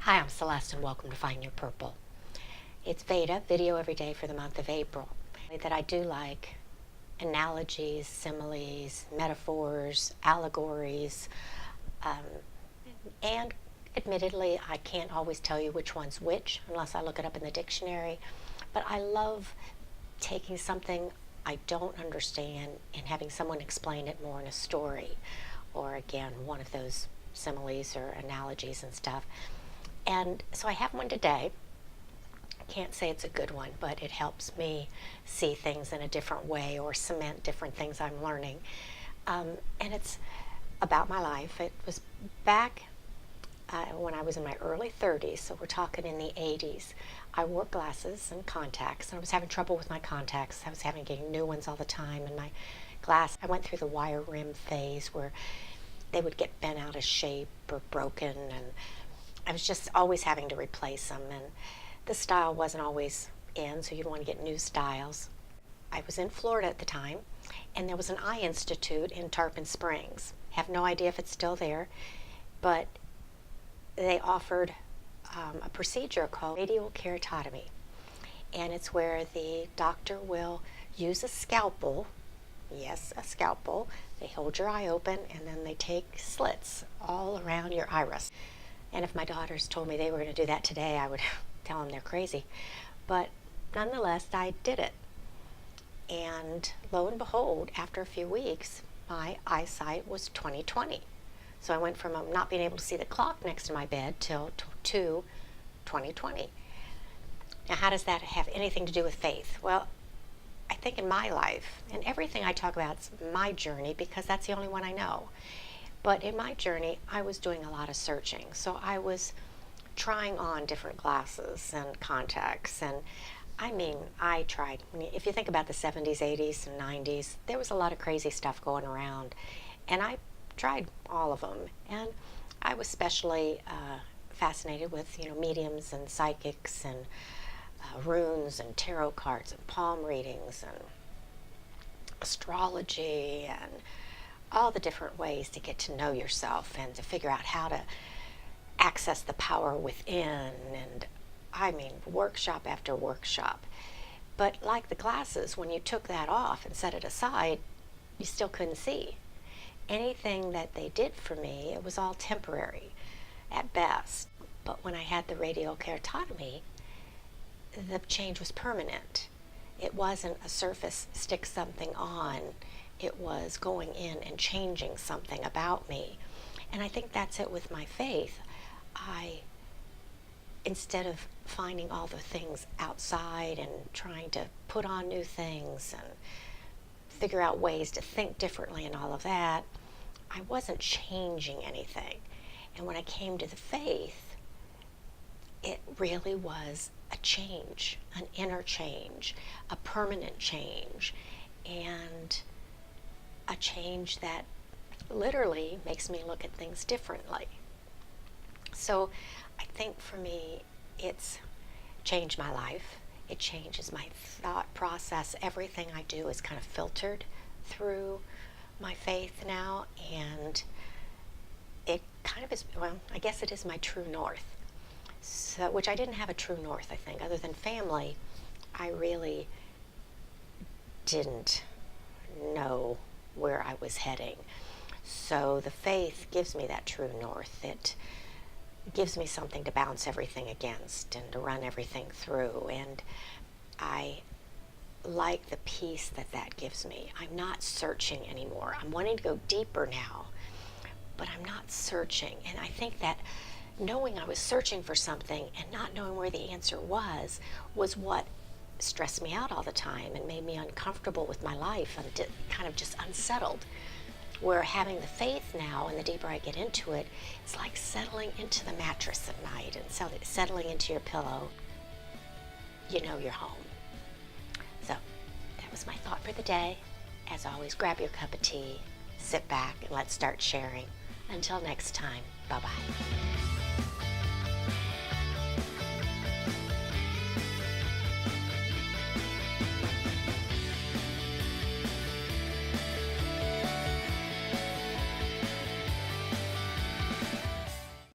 Hi, I'm Celeste and welcome to Find Your Purple. It's Veda, video every day for the month of April. That I do like analogies, similes, metaphors, allegories, and admittedly I can't always tell you which one's which unless I look it up in the dictionary, but I love taking something I don't understand and having someone explain it more in a story, or again, one of those similes or analogies and stuff. And so I have one today. I can't say it's a good one, but it helps me see things in a different way or cement different things I'm learning. And it's about my life. It was back when I was in my early 30s, so we're talking in the 80s. I wore glasses and contacts, and I was having trouble with my contacts. I was having getting new ones all the time, and my glass, I went through the wire rim phase where they would get bent out of shape or broken, and I was just always having to replace them, and the style wasn't always in, so you'd want to get new styles. I was in Florida at the time, and there was an eye institute in Tarpon Springs. Have no idea if it's still there, but they offered a procedure called radial keratotomy, and it's where the doctor will use a scalpel. Yes, a scalpel. They hold your eye open, and then they take slits all around your iris. And if my daughters told me they were going to do that today, I would tell them they're crazy. But nonetheless, I did it. And lo and behold, after a few weeks, my eyesight was 20/20. So I went from not being able to see the clock next to my bed to 20/20. Now, how does that have anything to do with faith? Well, I think in my life, and everything I talk about is my journey because that's the only one I know. But in my journey, I was doing a lot of searching. So I was trying on different glasses and contacts. And I mean, I tried. If you think about the 70s, 80s, and 90s, there was a lot of crazy stuff going around. And I tried all of them. And I was especially fascinated with, mediums and psychics and runes and tarot cards and palm readings and astrology and all the different ways to get to know yourself and to figure out how to access the power within, and I mean workshop after workshop. But like the glasses, when you took that off and set it aside, you still couldn't see. Anything that they did for me, it was all temporary at best. But when I had the radial keratotomy, the change was permanent. It wasn't a surface stick something on. It was going in and changing something about me. And I think that's it with my faith. Instead of finding all the things outside and trying to put on new things and figure out ways to think differently and all of that, I wasn't changing anything. And when I came to the faith, it really was a change, an inner change, a permanent change, and a change that literally makes me look at things differently. So I think for me, it's changed my life. It changes my thought process. Everything I do is kind of filtered through my faith now, and it kind of is, well, I guess it is my true north. So, which I didn't have a true north, I think. Other than family, I really didn't know where I was heading. So the faith gives me that true north. It gives me something to bounce everything against and to run everything through. And I like the peace that that gives me. I'm not searching anymore. I'm wanting to go deeper now, but I'm not searching. And I think that knowing I was searching for something and not knowing where the answer was what stressed me out all the time and made me uncomfortable with my life and kind of just unsettled. Where having the faith now, and the deeper I get into it, it's like settling into the mattress at night and settling into your pillow. You know you're home. So that was my thought for the day. As always, grab your cup of tea, sit back, and let's start sharing. Until next time, bye-bye.